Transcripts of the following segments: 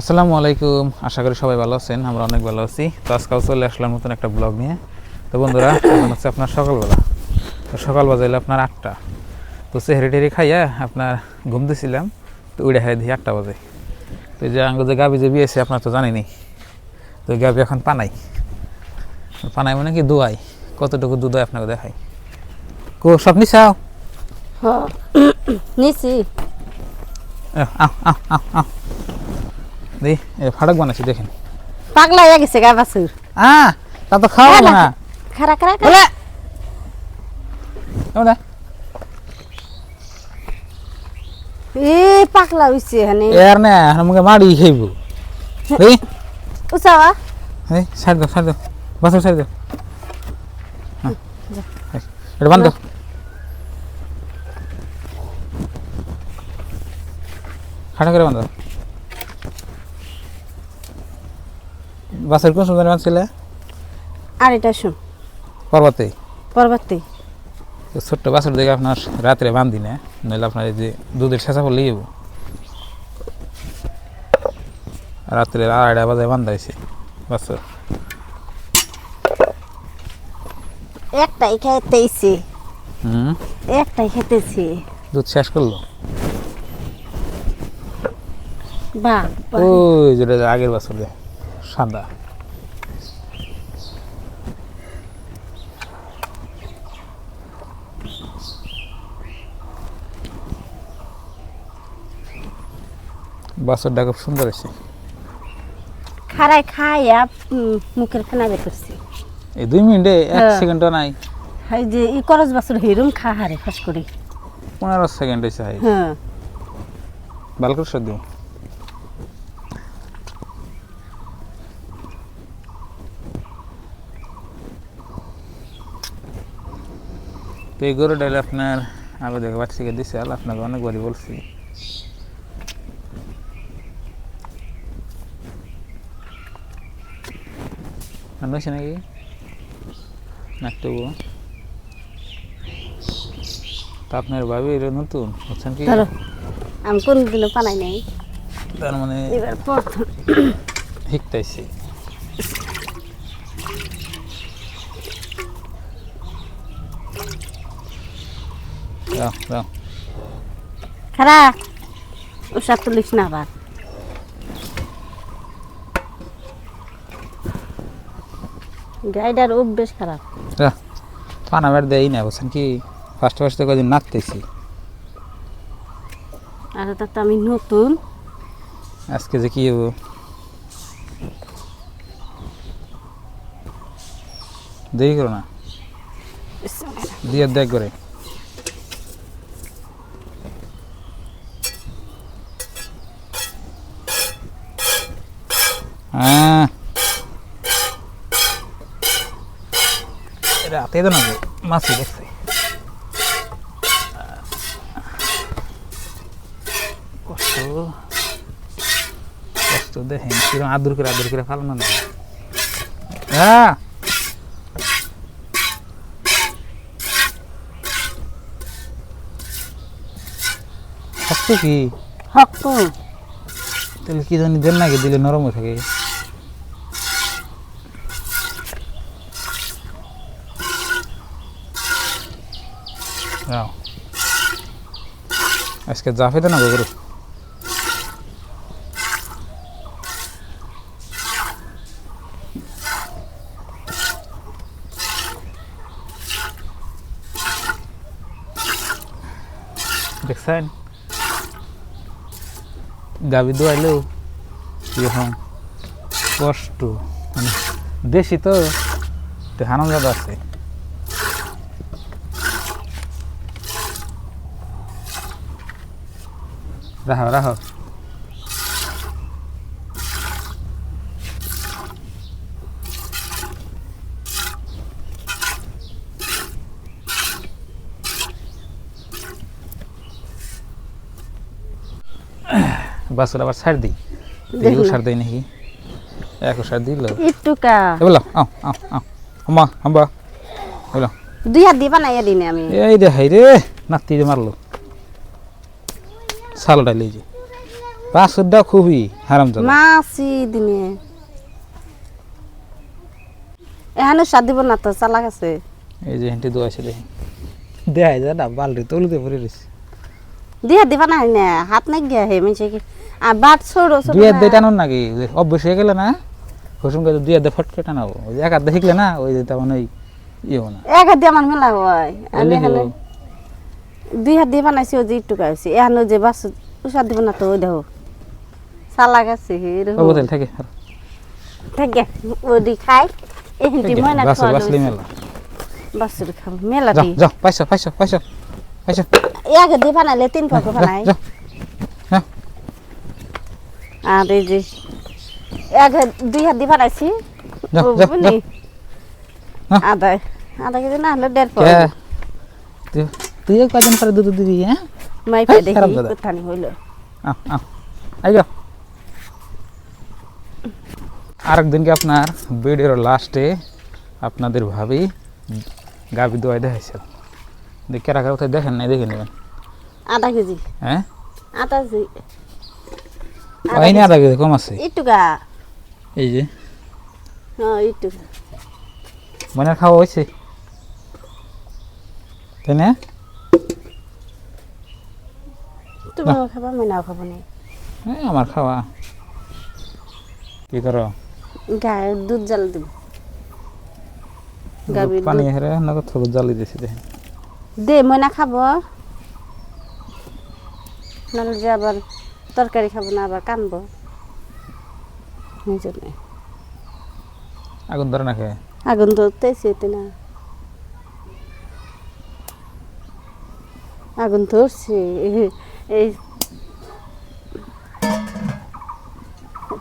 আসসালামু আলাইকুম, আশা করি সবাই ভালো আছেন। আমরা অনেক ভালো আছি। তো আজকাল চলে আসলাম নতুন একটা ব্লগ নিয়ে। তো বন্ধুরা, এখন হচ্ছে আপনার সকালবেলা। তো সকাল বাজাইলে আপনার 8টা। তো সেহরি টেরি খাইয়া আপনার ঘুম দিয়েছিলাম। তো উড়ে খাই দিয়ে 8টা বাজে। তো এই যে আঙ্গ যে গাবি যে বিয়েছে আপনার তো জানেনি। তো ওই গাবি এখন পানাই পানাই মানে কি দোয়াই, কতটুকু দুধ হয় আপনাকে দেখাই। কো সব নিছাও? নিছি দেই ফাড়ক বানাইছি দেখেন। পাগলা হয়ে গেছে গা বাছুর। তা তো খাওয়া না। খারা খারা বলে ওরে এ পাগলা হইছে হানে এর না আমাকে মারি খাইব। এই উসাওয়া এই ছাড় দাও বাসা ছাড় দাও। এটা বান্ধ। খাটা করে বান্ধ। বাসের কোন সুন্দর বানছিলে? আর এটা শুন পর্বতে পরবর্তী ছোট্ট বাছুর দেখে আপনার রাত্রে বান্ধি না, নইলে আপনার এই যে দুধের ছেঁচা পড়লে যাবো। রাত্রে 2:30 বাজে বান্ধাইছে বাছুর। একটাই খাইতেছি হুম, একটাই খেতেছি দুধ শেষ করলো। বা ওই যেটা আগের বাছুর সাদা। বাছুরটা খুব সুন্দর হয়েছে। খারাই খাইয়া মুখের ফেনা বের করছি। এই 2 মিনিটে 1 সেকেন্ডও নাই। এই যে ই করজ বাছুর হিরুম খা হারে ফাঁস করি 15 সেকেন্ড হয়েছে। হাই হ্যাঁ ভালো করে সদ্য। তো এই গরু ডাইলে আপনার আগে দেখে বাচ্চাকে দিছে, আপনাকে অনেকবারই বলছি। হয়েছে নাকি না তবু তা আপনার ভাবি এটা নতুন বুঝছেন কি? ধরো আমি কোনদিনও পানাই নাই, তার মানে এবার প্রথম শিখতেছি। খারা ওষা তুলিস না আবার। গাইডার অভ্যেস খারাপ। পানা বেড় দেয় না বুঝছেন কি? ফার্স্ট কদিন নাচতেছি। আর তাতে আমি নতুন আজকে যে কি হবো দেরি করো না, দিয়ে দেখ করে। রাতে তো না মাছি দেখছে। কষ্ট কষ্ট দেখেন কিরকম আদর করে ফালানো না। হ্যাঁ শক্ত কি শক্ত তাহলে কি জানি দেন নাকি, দিলে নরম হয়ে থাকে। আজকে জাফে তো না গরু। দেখছেন গাবি দোয়াইলেও এরকম কষ্ট, মানে দেশি তো হানামজাদ আছে। রাহো বাসুর আবার ছাড় দিই, সার দেয় নাকি? এক সার দিল একটুকা বললাম আমা হাম্বা বললাম 2 হাত দিয়ে বানাইয়া দিনে আমি। এই রে হাই রে নাতি মারলো সাল ডাইলে যে বাছুরটা খুবই হারামজাদা। মাছি দিনে এখানে সাদ দিব না তো চালাক আছে। এই যে হেঁটে দোয়াইছে দেখি দেখাই যায় না বালতি তলুতে ভরে রয়েছে। দিয়া দিবা না না হাত নাই গিয়া হে মিছে কি আর বাট ছোড়ো ছোড়ো দুই হাত দিয়ে টানুন নাকি অভ্যেস হয়ে গেলে না কুসুম গাছ দুই হাত দিয়ে ফটকে টানাবো ওই যে এক হাত দিয়ে শিখলে না ওই যে তেমন ওই ইয়ে না এক হাত দিয়ে আমার মেলা হয় আমি এলে এখানে দুই হাত দিয়ে বানাইছি ওই যে একটু গাইছি এখানে যে বাস উষা দিব না তো ওই দেখো চালাক আছে ও বোতল থাকে থাকে ওদি খাই এহিন্তি ময়না বাস খাওয়া বাসলি মেলা বাসুর খাবো মেলা যাও দি যাও পাইছো পাইছো পাইছো পাইছো এক হাত দিয়ে বানাইলে 3 পাক বানাই যাও হ্যাঁ আর এই যে এক হাত দুই হাত দিয়ে বানাইছি যাও, ও যাও, বুঝলি? হ্যাঁ। আধা আধা কেজি না হলে 1.5 কে পাক তুই কদিন পরে দুধ দিবি হ্যাঁ মাই হেই, দেখি খারাপ দাদা। কোথানি হইলো আইগো আরেকদিনকে আপনার ভিডিওর লাস্টে আপনাদের ভাবি গাভী দোয়াই দেখাইছে দেখে রাখার কোথায় দেখেন নাই দেখে নেবেন আধা কেজি হ্যাঁ আধা কেজি ওই নিয়ে আধা কেজি কম আছে একটু গা এই যে হ্যাঁ একটু মনে খাওয়া হয়েছে তাই না তুমি খাবা আমি নাও খাবো না এই আমার খাওয়া কি করো গায়ে দুধ জাল দিব গাভীর পানি দুধ হেরে নগদ থবুত জ্বালি দিয়েছি দেখেন দে ময়না খাবো নাহলে যে আবার তরকারি খাবো না আবার কানবো নিজে আগুন ধরে না খেয়ে আগুন ধরতেছে এতে না আগুন ধরছে এই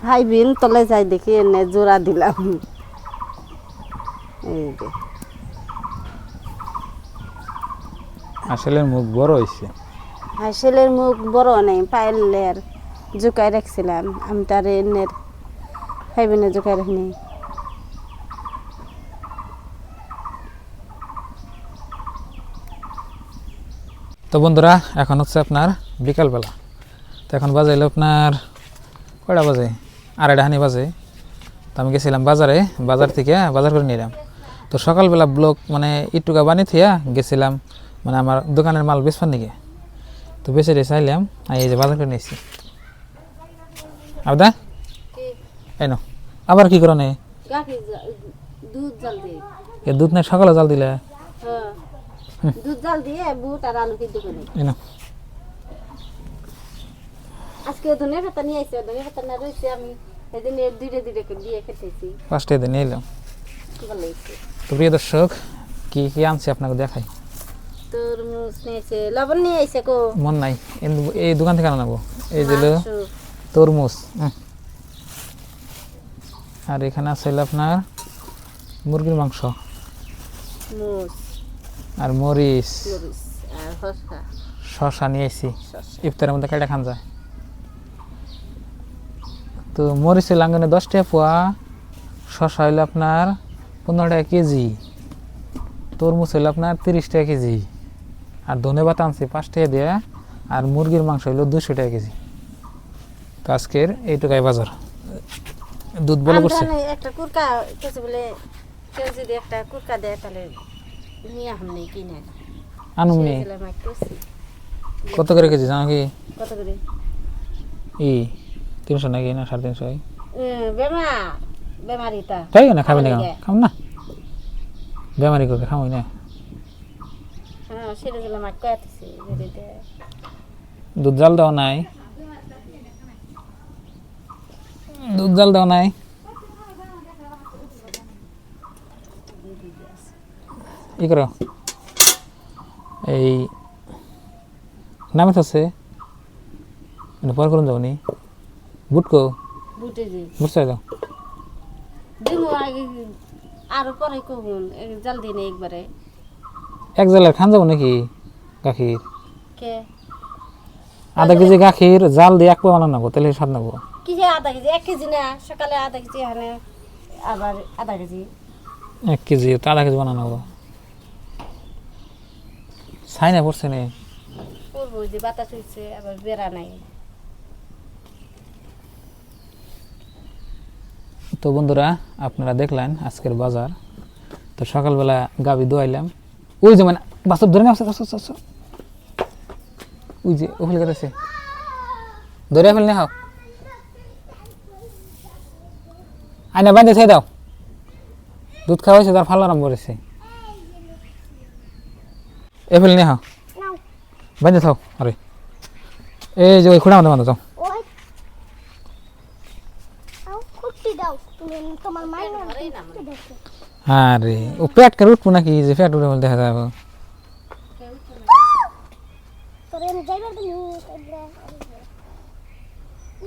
ভাই বিন তলে যাই দেখি এনে জোড়া দিলাম এই যে আসলে মুখ বড় হয়েছে হাসেলের মুখ বড় নেই পাইলের জুকাই রাখছিলাম আমি তার এনের খাইবেনে জুকাই রাখিনি তো বন্ধুরা এখন হচ্ছে আপনার বিকালবেলা তো এখন বাজাইলো আপনার কয়টা বাজে 2:30 বাজে তো আমি গেছিলাম বাজারে বাজার থেকে বাজার করে নিলাম তো সকালবেলা ব্লগ মানে ইটুকা বানিয়ে থিয়া গেছিলাম মানে আমার দোকানের মাল বেচবার দিকে তো বেচে রে চাইলাম আর এই যে বাজার করে নিয়েছি আবদা এই নো আবার কি করো নেই দুধ জাল দিয়ে এ দুধ নেই সকালে জাল দিলে দুধ জাল দিয়ে বুট আর আলু কিন্তু করে এই নো আজকে ধনে পাতা নিয়ে আইছে ধনে পাতা না রইছে আমি এদিন দুইটা দুইটা করে দিয়ে খেতেছি ফার্স্টে দিয়ে নিয়ে এলাম ভালো হয়েছে তো প্রিয় দর্শক কি কি আনছি আপনাকে দেখাই তরমুজ নিয়েছে লবণ নিয়ে আইছে কো মন নাই এই দোকান থেকে আনাবো এই যে মাংস, তরমুজ আর এখানে আছে হলো আপনার মুরগির মাংস মুস আর মরিচ মরিচ আর হসা শসা নিয়ে এসেছি শসা ইফতারের মধ্যে কেটে খান যায় তো মরিচের লাঙ্গনে 10 টাকা পোয়া শসা হইলো আপনার 15 টাকা কেজি তরমুজ হইলো আপনার 30 টাকা কেজি আর ধনেপাতা আনছি 5 টাকা দিয়ে আর মুরগির মাংস হইলো 200 টাকা কেজি তো আজকের এইটুকাই বাজার দুধ বলে করছে একটা কুরকা কিছু বলে কেউ যদি একটা কুরকা দেয় তাহলে নিয়ে আম নেই কিনে আনুমনি সেগুলো আমার করছি। কত করে কেজি জানো কি কত করে 300 নাকি না 350 বেমারিটা তাই না খাবে না খাম না বেমারি করে খামই না হ্যাঁ সেটা গেলে আমার কয়েছে যদি দুধ জাল দেওয়া নাই দুধ জাল দেওয়া নাই ই করো এই নামে আছে পর করুন যাবো নি বুটকো বুটে যে বুট চাই দাও দিমু আগে আরো পরে কখন জাল দিই না একবারে এক জালের খান যাবো নাকি গাখির কে আধা কেজি গাখির জাল দিয়ে 1 পোয়া বানাবো তাহলে স্বাদ নেবো কি যে আধা কেজি 1 কেজি না সকালে আধা কেজি এখানে আবার আধা কেজি 1 কেজি তো আধা কেজি বানানো হবো ছাই না পড়ছে নে করবো যে বাতাস হইছে আবার বেড়া নাই তো বন্ধুরা আপনারা দেখলেন আজকের বাজার। তো সকালবেলা গাবি দোয়াইলাম, ওই যে মানে বাস্তব ধরে না, ওই যে ওখানে কাছে ধরে ফেললে হাও আইনা বান্ধে ছেড়ে দাও, দুধ খাওয়াইছে তার ফাল আরম্ভ করেছে। এফেল নিয়ে হাও বান্ধে থাও। আরে এই যে ওই খুঁড়া মধ্যে বান্ধা যাও। আরে ও পেট করে উঠবো নাকি, যে পেট উঠে বলে দেখা যাবো।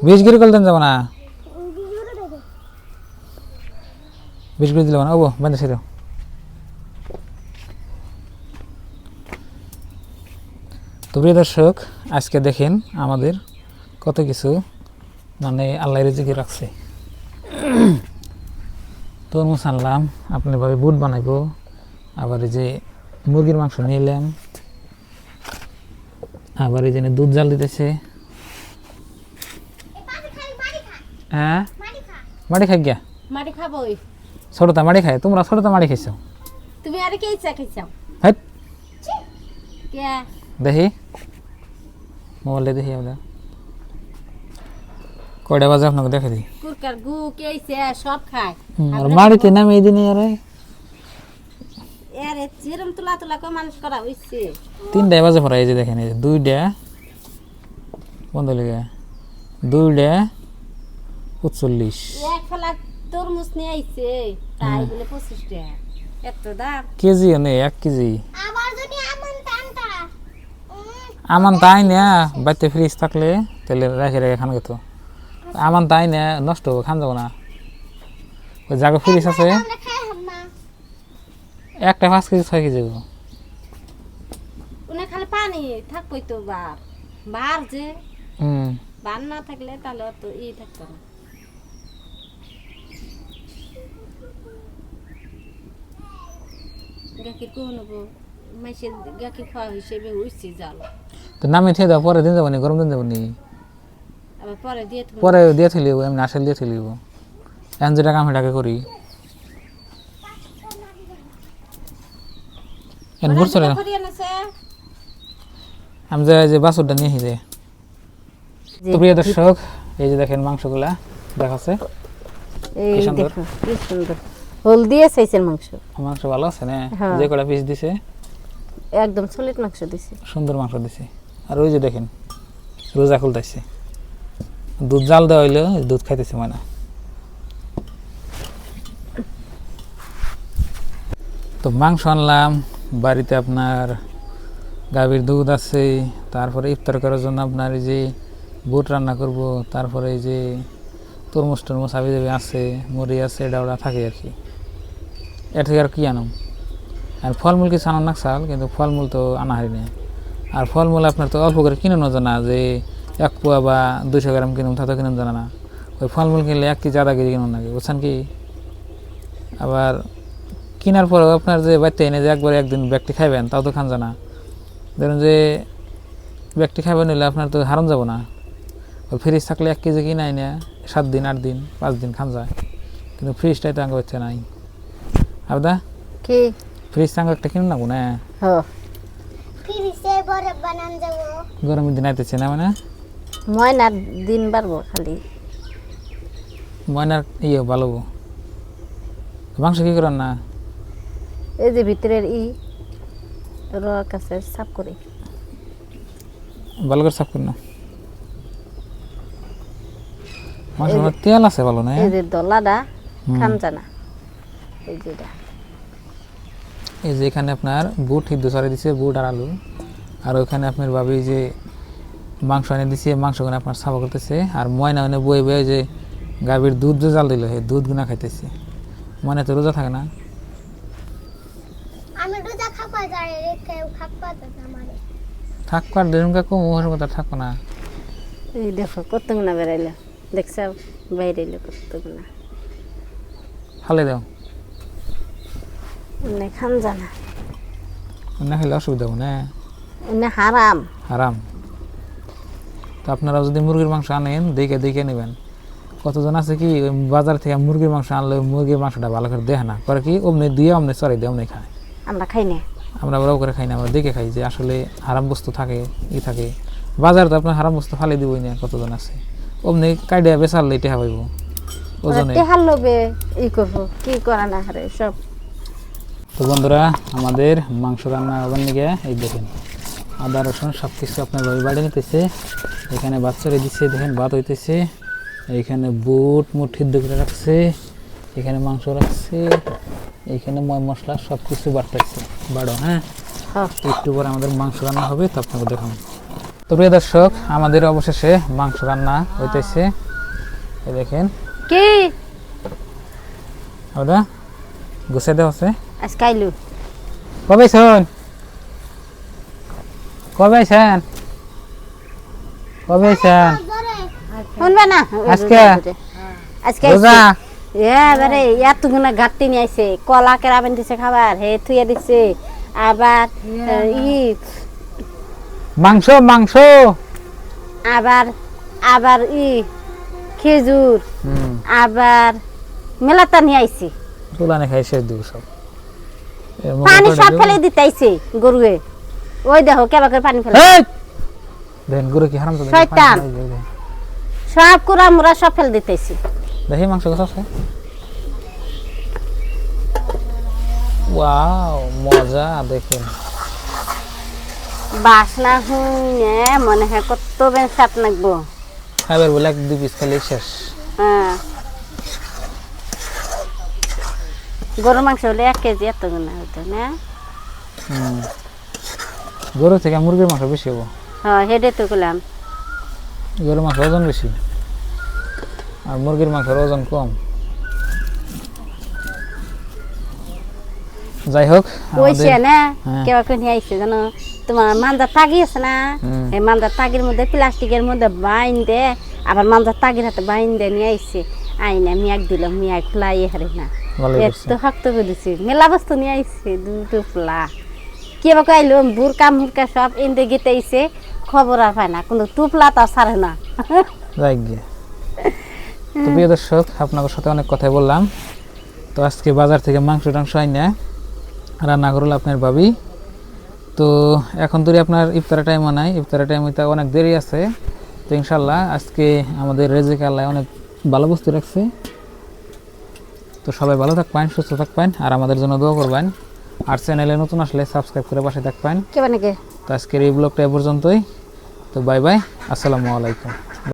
বিষ গিরি করলে যাবো না, বিষ গিরি দিলে না। ও বান্ধে ছেড়ে দাও। তো প্রিয় দর্শক, আজকে দেখেন আমাদের কত কিছু মানে আল্লাহ রিজিকে রাখছে। তরমুজ আনলাম, আপনার ভাবে বুট বানাইবো, আবার এই যে মুরগির মাংস নিয়ে এলাম, আবার এই যে দুধ জাল দিতেছে। হ্যাঁ মাটি খাই গিয়া, মাটি খাবো। ছোটটা মাটি খায়, তোমরা ছোটটা মাটি খাইছো, তুমি আরে কে ইচ্ছা খাইছাও? হ্যাঁ কে দেখি মোবাইলে দেখি আমরা কয়টা বাজে আপনাকে দেখে দিই। কুরকার গু কে ইচ্ছা সব খায়। আর মাটিতে নামে এই দিনে আরে আরে যেরম তুলা তুলা করে মানুষ করা হইছে। 3টা বাজে পড়া। এই যে দেখেন, এই যে 2টা বন্ধ লেগে 2টা 45 এক ফলা তরমুজ নিয়ে আইছে, তাই বলে 25 টাকা এত দাম। কেজি নেই, 1 কেজি আবার যদি আমন টানটা আমান তাই না, বাড়িতে ফ্রিজ থাকলে তাহলে রেখে রেখে খান যেত। আমান তাই না নষ্ট হবে, খান যাবো না। ওই জায়গা ফ্রিজ আছে, আমরা খাই হাম না। একটা 5 কেজি 6 কেজি হবে। উনি খালি পানি থাকবই তো বার বার যে বার না থাকলে তাহলে তো ই থাকতো না। গাখির কোন নেবো, মাইসের গাখির খাওয়া হিসেবে হইছে জাল। তো নামে খেয়ে দাও, পরে দিন যাবো নি, গরম দিন যাবো নি, আবার পরে দিয়ে তুমি পরে দিয়ে থেলিব, এমনি আসল দিয়ে থেলিব। এখন যেটা কাম সেটাকে করি। বুট চলে না, করিয়ে নেছে। আমি যে বাছুরটা নিয়ে যে। তো প্রিয় দর্শক, এই যে দেখেন মাংসগুলা দেখাচ্ছে, এই কি সুন্দর। দেখো কি সুন্দর হলদি সাইজের মাংস। মাংস ভালো আছে না, হ্যাঁ। যে কটা পিস দিছে একদম সলিড মাংস দিছে। সুন্দর মাংস দিছে। আর ওই যে দেখেন রোজা খুলতেছে, দুধ জাল দেওয়া হইলো, দুধ খাইতেছে মানে। তো মাংস আনলাম বাড়িতে, আপনার গাভীর দুধ আছে, তারপরে ইফতার করার জন্য আপনার এই যে বুট রান্না করব, তারপরে এই যে তরমুজ টরমুজ হাবি জাবি আছে, মুড়ি আছে, এটা ওটা থাকে আর কি। এর থেকে আর কি আনাম, আর ফলমূল কিছু আনার না চাল, কিন্তু ফলমূল তো আনা হয় না। আর ফলমূল আপনার তো অল্প করে কিনুন জানা, যে 1 পোয়া বা 200 গ্রাম কিনুন তা তো কিনুন জানা না। ওই ফলমূল কিনলে 1 কেজি আধা কেজি কিনুন নাকি, বুঝছেন কি। আবার কেনার পরেও আপনার যে বাড়িতে এনে যে একবার একদিন ব্যক্তি খাইবেন, তাও তো খান জানা। ধরুন যে ব্যক্তি খাইবেন হইলে আপনার তো হারাম যাব না। ওই ফ্রিজ থাকলে 1 কেজি কিনাই না 7 দিন 8 দিন 5 দিন খান যায়, কিন্তু ফ্রিজটাই তো আগে হচ্ছে নাই। আবদা কি ফ্রিজ টাঙ্গ একটা কিনুন না না, ফ্রিজে বরফ বানান যাব। গরমের দিন আইতেছে না, মানে ময়নার দিন বাড়বো খালি ময়নার ইয়ে ভালো। মাংস কি করেন না, এই যে ভিতরের র কাছে সাফ করে ভালো করে সাফ করেন না। মাংস তেল আছে ভালো না, এই যে দলাটা খান জানা। এই যেটা এই যে এখানে আপনার বুট সিদ্ধ সরে দিছে, বুট আর আলু। আর ওখানে আপনার ভাবি যে মাংস এনে দিছে, মাংসগুলো আপনার সাফা করতেছে। আর ময়না এনে বয়ে বয়ে যে গাভীর দুধ যে জাল দিল, সেই দুধ গুনা খাইতেছে। ময়না তো রোজা থাকে না। আমি রোজা খাপা যাই রেখে খাপা আমারে থাকবার দেরুম কাকু মোহর কথা থাকো না। এই দেখো কত গুণা বেরাইলো, দেখছ বাইরেইলো কত গুণা। ফালে দাও, এনে খান জানা, না খেলে অসুবিধা হবে না, এনে হারাম হারাম। তো আপনারা যদি মুরগির মাংস আনেন দেখে দেখে নেবেন, কতজন আছে কি ওই বাজার থেকে মুরগির মাংস আনলে ওই মুরগির মাংসটা ভালো করে দেখে না করে কি অমনি দিয়ে অমনি চড়াই দিয়ে অমনি খায়। আমরা খাই না। আমরা ওরাও করে খাই না, আমরা দেখে খাই যে আসলে হারাম বস্তু থাকে থাকে। বাজারে তো আপনার হারাম বস্তু ফালি দিবই না, কতজন আছে অমনি কাইডিয়া বেচারলে টেহা পাইব ওজনে। টেহার লোভে ই করবো, কি করা না হারে সব। তো বন্ধুরা আমাদের মাংস রান্না হবার নিয়ে এই দেখেন আদা রসুন সব কিছু আপনার বাড়ি নিতেছে। এখানে ভাত চড়ে দিচ্ছে, দেখেন ভাত হইতেছে। এইখানে বুট সিদ্ধ করে রাখছে, এখানে মাংস রাখছে, এইখানে ময় মশলা সব কিছু বাড়তেছে বাড়ো। হ্যাঁ, একটু পরে আমাদের মাংস রান্না হবে, তো আপনাকে দেখাবো। তো প্রিয় দর্শক আমাদের অবশেষে মাংস রান্না হইতেছে। এই দেখেন কি ওটা গুছাই দেওয়া আছে। আজ খাইলু কবে শোন কবে আইছেন কবে আইছেন শুনবে না আজকে আজকে রোজা এবারে এতগুলো ঘাটতি নিয়ে আইছে, কলা কেরাবেন দিছে খাবার, হে থুয়ে দিছে, আবার ই মাংস মাংস আবার আবার ই খেজুর, আবার মেলাতা নিয়ে আইছে। তুলানে খাই শেষ দিব সব। পানি সব ফেলে দিতেছে গরুয়ে, ওই দেখো কেবা করে পানি ফেলে দেন গরু কি হারাম তো শয়তান, সব কুড়া মুড়া সব ফেলে দিতেছি। দেখি মাংস কথা আছে। ওয়াও মজা, দেখেন বাসনা শুনে মনে হয় কত বেন সাত লাগবো। খাইবার বলে এক দুই পিস খালি শেষ। হ্যাঁ, গরু মাংস হলে 1 কেজি এত গুণা হতো না। গরু থেকে মুরগির মাংস বেশি হবো। হ্যাঁ, হেডে তো করলাম। গরুর মাংস ওজন বেশি আর মুরগির মাংসের ওজন কম। যাই হোক কইছে না হ্যাঁ। কেবা করে নিয়ে আইছে জানো, তোমার মাঞ্জার তাগি আছে না, এই মাঞ্জার তাগির মধ্যে প্লাস্টিকের মধ্যে বাইন দে, আবার মাঞ্জার তাগির হাতে বাইন দে নিয়ে আইছে। আইনা মিয়াক দিল, মিয়া খোলাই হারে না এত শক্ত করে দিছি। মেলা বস্তু নিয়ে আইছে, দুটো পোলা কেবা কইলো বুরকা মুরকা সব এনতে গেতে আইছে, খবর আর পায় না, কিন্তু টুপলা তো ছাড়ে না। যাই গিয়ে। তো প্রিয় দর্শক আপনাদের সাথে অনেক কথাই বললাম। তো আজকে বাজার থেকে মাংস টাংস আইনা রান্না করলো আপনার ভাবি। তো এখন তো আপনার ইফতারের টাইমও নাই, ইফতারের টাইম হইতে অনেক দেরি আছে। তো ইনশাল্লাহ আজকে আমাদের রেজেক আল্লাহ অনেক ভালো বস্তু রাখছে। তো সবাই ভালো থাকবেন, সুস্থ থাকবেন, আর আমাদের জন্য দোয়া করবেন। আর চ্যানেলে নতুন আসলে সাবস্ক্রাইব করে পাশে থাকবেন। কেবা নাকি তো আজকের এই ব্লগটা এ পর্যন্তই। তো বাই বাই, আসসালামু আলাইকুম।